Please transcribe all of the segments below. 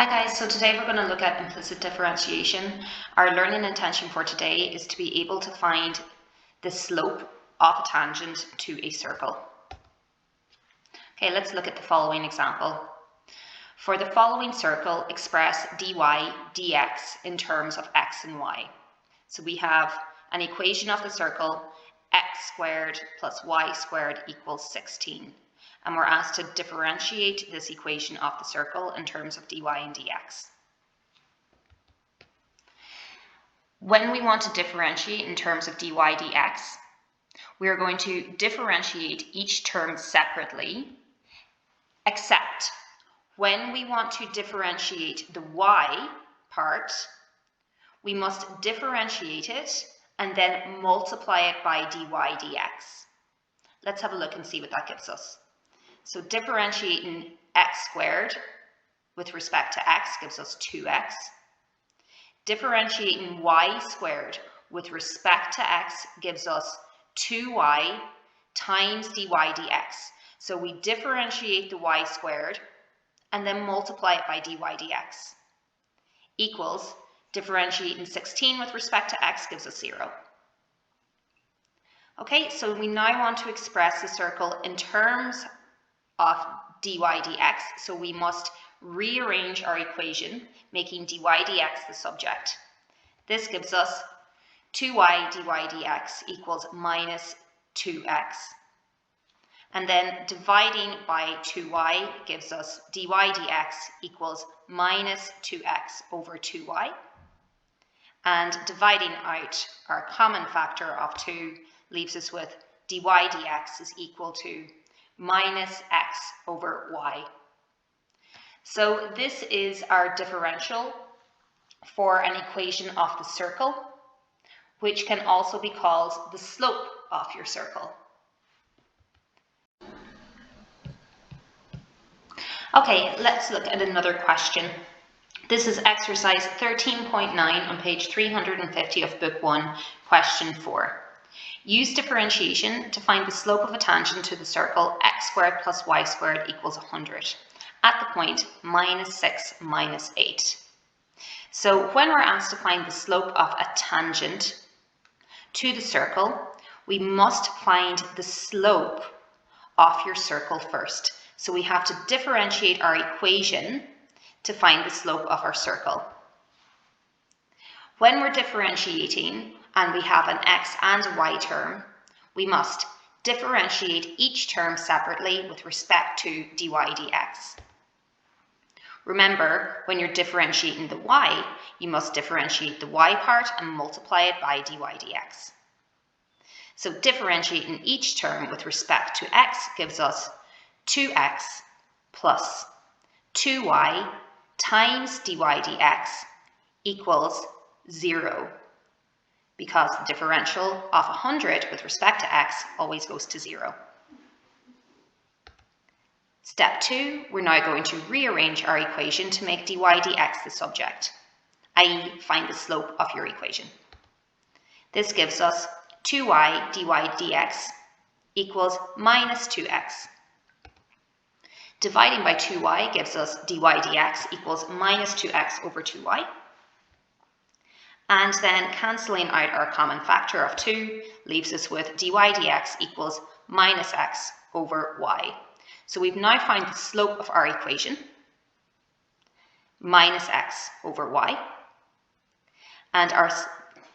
Hi guys, so today we're going to look at implicit differentiation. Our learning intention for today is to be able to find the slope of a tangent to a circle. Okay, let's look at the following example. For the following circle, express dy dx in terms of x and y. So we have an equation of the circle, x squared plus y squared equals 16. And we're asked to differentiate this equation of the circle in terms of dy and dx. When we want to differentiate in terms of dy dx, we are going to differentiate each term separately, except when we want to differentiate the y part, we must differentiate it and then multiply it by dy dx. Let's have a look and see what that gives us. So differentiating x squared with respect to x gives us 2x. Differentiating y squared with respect to x gives us 2y times dy dx. So we differentiate the y squared and then multiply it by dy dx. Equals differentiating 16 with respect to x gives us 0. Okay, so we now want to express the circle in terms of dy dx, so we must rearrange our equation, making dy dx the subject. This gives us 2y dy dx equals minus 2x. And then dividing by 2y gives us dy dx equals minus 2x over 2y. And dividing out our common factor of 2 leaves us with dy dx is equal to minus x over y. So this is our differential for an equation of the circle, which can also be called the slope of your circle. Okay, let's look at another question. This is exercise 13.9 on page 350 of book 1, question 4. Use differentiation to find the slope of a tangent to the circle x squared plus y squared equals 100 at the point minus 6 minus 8. So when we're asked to find the slope of a tangent to the circle, we must find the slope of your circle first. So we have to differentiate our equation to find the slope of our circle. When we're differentiating and we have an x and a y term, we must differentiate each term separately with respect to dy dx. Remember, when you're differentiating the y, you must differentiate the y part and multiply it by dy dx. So differentiating each term with respect to x gives us 2x plus 2y times dy dx equals 0. Because the differential of 100 with respect to x always goes to 0. Step 2, we're now going to rearrange our equation to make dy dx the subject, i.e. find the slope of your equation. This gives us 2y dy dx equals minus 2x. Dividing by 2y gives us dy dx equals minus 2x over 2y. And then cancelling out our common factor of 2 leaves us with dy dx equals minus x over y. So we've now found the slope of our equation, minus x over y. And our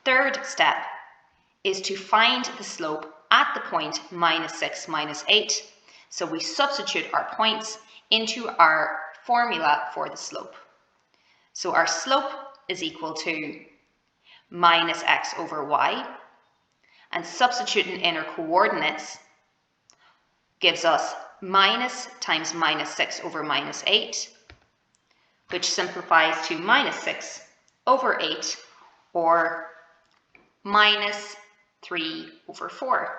third step is to find the slope at the point minus 6 minus 8. So we substitute our points into our formula for the slope. So our slope is equal to minus x over y, and substituting in our coordinates gives us minus times minus 6 over minus 8, which simplifies to minus 6 over 8, or minus 3 over 4.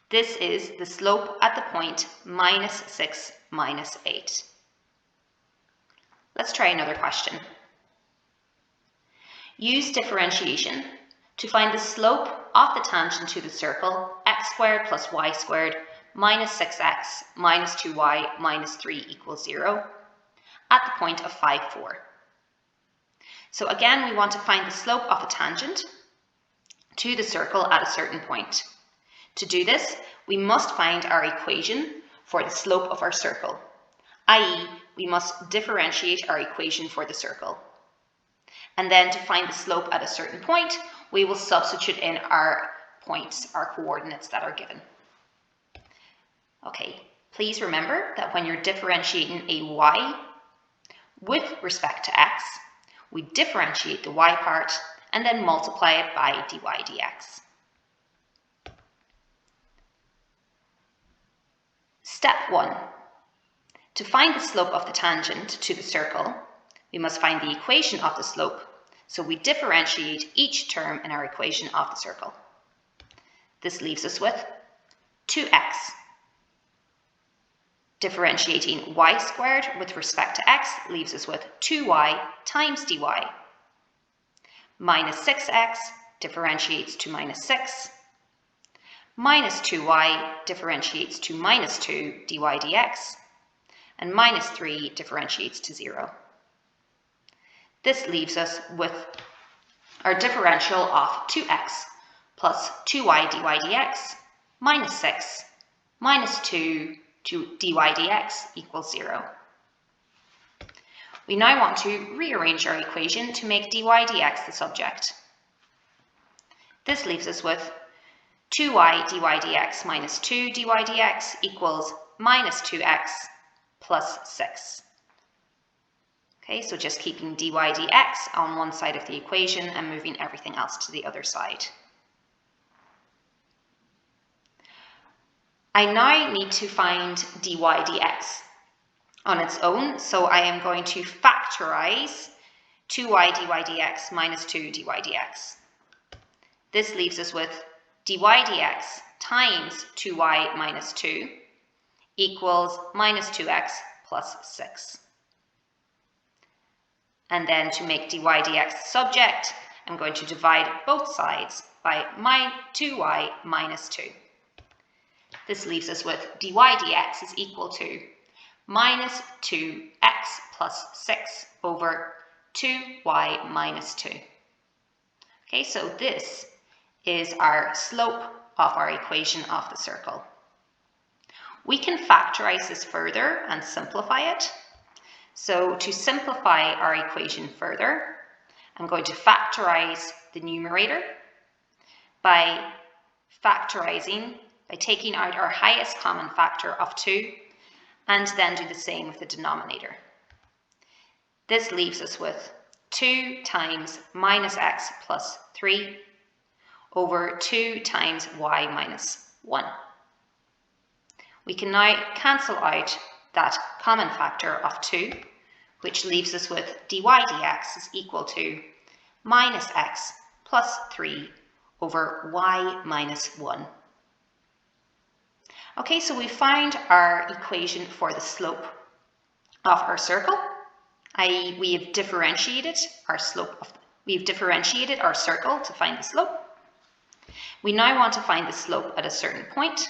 This is the slope at the point minus 6 minus 8. Let's try another question. Use differentiation to find the slope of the tangent to the circle x squared plus y squared minus 6x minus 2y minus 3 equals 0 at the point of 5, 4. So again, we want to find the slope of a tangent to the circle at a certain point. To do this, we must find our equation for the slope of our circle, i.e., we must differentiate our equation for the circle. And then to find the slope at a certain point, we will substitute in our points, our coordinates that are given. Okay, please remember that when you're differentiating a y with respect to x, we differentiate the y part and then multiply it by dy dx. Step 1. To find the slope of the tangent to the circle, we must find the equation of the slope, so we differentiate each term in our equation of the circle. This leaves us with 2x. Differentiating y squared with respect to x leaves us with 2y times dy. Minus 6x differentiates to minus 6. Minus 2y differentiates to minus 2 dy dx. And minus 3 differentiates to 0. This leaves us with our differential of 2x plus 2y dy dx minus 6 minus 2 dy dx equals 0. We now want to rearrange our equation to make dy dx the subject. This leaves us with 2y dy dx minus 2 dy dx equals minus 2x plus 6. Okay, so just keeping dy dx on one side of the equation and moving everything else to the other side. I now need to find dy dx on its own, so I am going to factorize 2y dy dx minus 2 dy dx. This leaves us with dy dx times 2y minus 2 equals minus 2x plus 6. And then to make dy dx subject, I'm going to divide both sides by 2y minus 2. This leaves us with dy dx is equal to minus 2x plus 6 over 2y minus 2. Okay, so this is our slope of our equation of the circle. We can factorize this further and simplify it. So to simplify our equation further, I'm going to factorize the numerator by taking out our highest common factor of 2 and then do the same with the denominator. This leaves us with 2 times minus x plus 3 over 2 times y minus 1. We can now cancel out that common factor of 2, which leaves us with dy dx is equal to minus x plus 3 over y minus 1. Okay, so we found our equation for the slope of our circle, i.e. we have differentiated our circle to find the slope. We now want to find the slope at a certain point.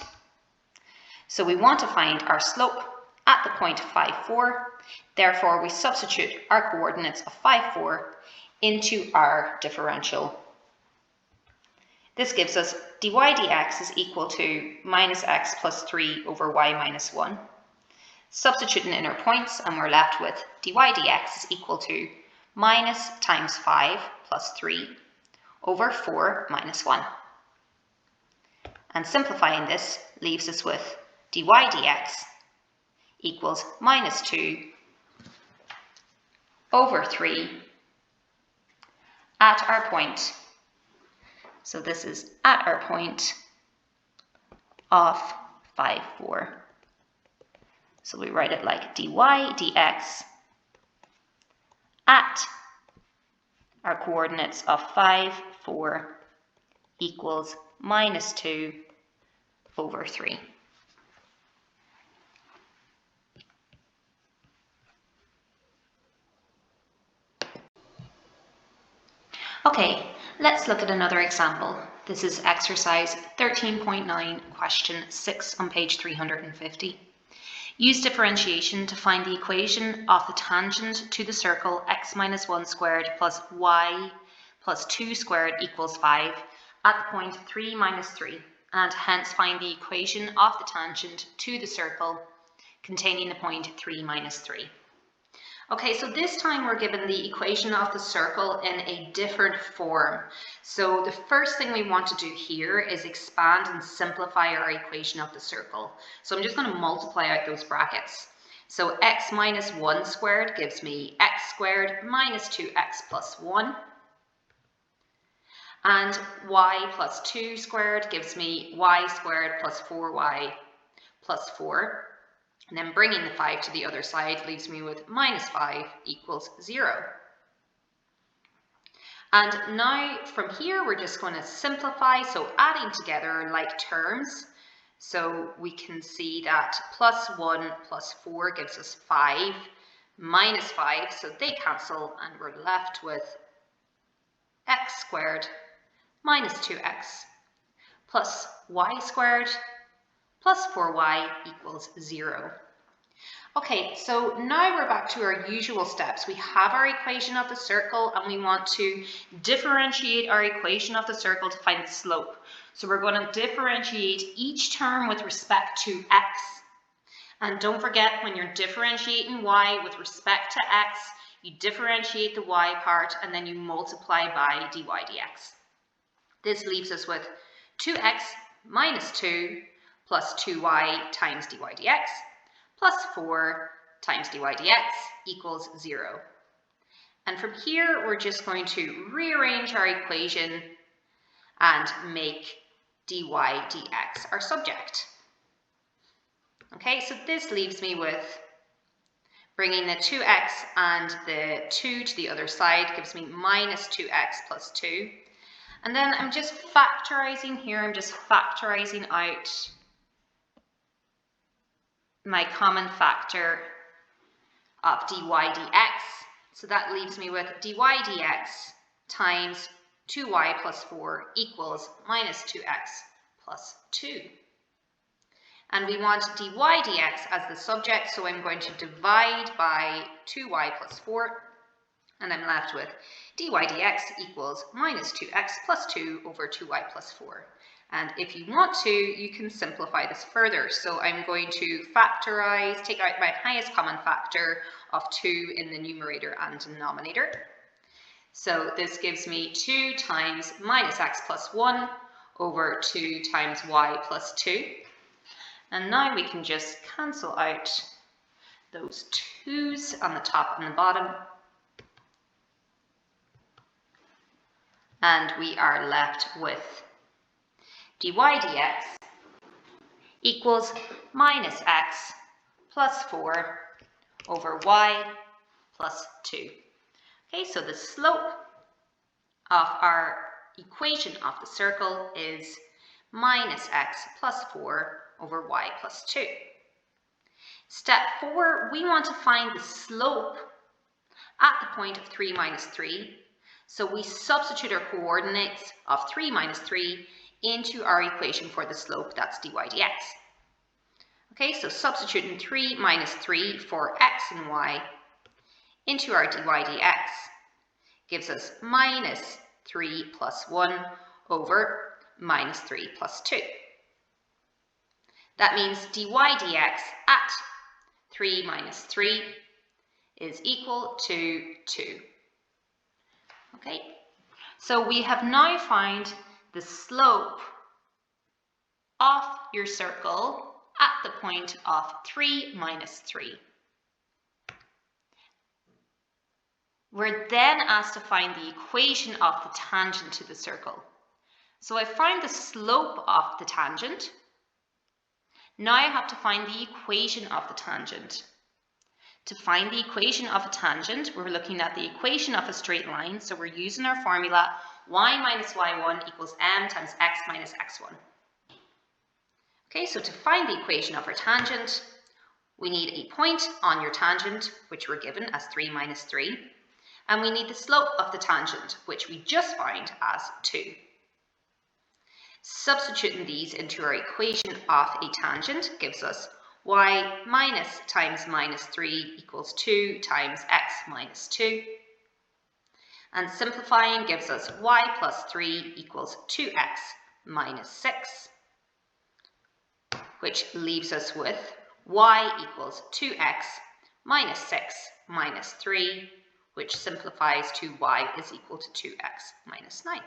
So we want to find our slope at the point 5, 4. Therefore, we substitute our coordinates of 5, 4 into our differential. This gives us dy dx is equal to minus x plus 3 over y minus 1. Substituting in our points, and we're left with dy dx is equal to minus times 5 plus 3 over 4 minus 1. And simplifying this leaves us with dy dx equals minus 2 over 3 at our point. So this is at our point of 5, 4. So we write it like dy dx at our coordinates of 5, 4 equals minus 2 over 3. Okay, let's look at another example. This is exercise 13.9, question 6 on page 350. Use differentiation to find the equation of the tangent to the circle x minus 1 squared plus y plus 2 squared equals 5 at the point 3 minus 3, and hence find the equation of the tangent to the circle containing the point 3 minus 3. Okay, so this time we're given the equation of the circle in a different form. So the first thing we want to do here is expand and simplify our equation of the circle. So I'm just going to multiply out those brackets. So x minus 1 squared gives me x squared minus 2x plus 1. And y plus 2 squared gives me y squared plus 4y plus 4. And then bringing the 5 to the other side leaves me with minus 5 equals 0. And now from here we're just going to simplify, so adding together like terms. So we can see that plus 1 plus 4 gives us 5, minus 5, so they cancel and we're left with x squared minus 2x plus y squared plus 4y equals 0. Okay, so now we're back to our usual steps. We have our equation of the circle and we want to differentiate our equation of the circle to find the slope. So we're going to differentiate each term with respect to x. And don't forget, when you're differentiating y with respect to x, you differentiate the y part and then you multiply by dy dx. This leaves us with 2x minus 2 plus 2y times dy dx plus 4 times dy dx equals 0. And from here, we're just going to rearrange our equation and make dy dx our subject. Okay, so this leaves me with bringing the 2x and the 2 to the other side gives me minus 2x plus 2. And then I'm just factorizing here, I'm just factorizing out my common factor of dy dx. So that leaves me with dy dx times 2y plus 4 equals minus 2x plus 2. And we want dy dx as the subject, so I'm going to divide by 2y plus 4, and I'm left with dy dx equals minus 2x plus 2 over 2y plus 4. And if you want to, you can simplify this further. So I'm going to factorize, take out my highest common factor of 2 in the numerator and denominator. So this gives me 2 times minus x plus 1 over 2 times y plus 2. And now we can just cancel out those 2's on the top and the bottom. And we are left with dy dx equals minus x plus 4 over y plus 2. Okay, so the slope of our equation of the circle is minus x plus 4 over y plus 2. Step 4, we want to find the slope at the point of 3 minus 3. So we substitute our coordinates of 3 minus 3 into our equation for the slope, that's dy dx. Okay, so substituting 3 minus 3 for x and y into our dy dx gives us minus 3 plus 1 over minus 3 plus 2. That means dy dx at 3 minus 3 is equal to 2. Okay, so we have now found the slope of your circle at the point of 3 minus 3. We're then asked to find the equation of the tangent to the circle. So I found the slope of the tangent. Now I have to find the equation of the tangent. To find the equation of a tangent, we're looking at the equation of a straight line. So we're using our formula y minus y1 equals m times x minus x1. Okay, so to find the equation of our tangent, we need a point on your tangent, which we're given as 3 minus 3. And we need the slope of the tangent, which we just found as 2. Substituting these into our equation of a tangent gives us y minus times minus 3 equals 2 times x minus 2. And simplifying gives us y plus 3 equals 2x minus 6, which leaves us with y equals 2x minus 6 minus 3, which simplifies to y is equal to 2x minus 9.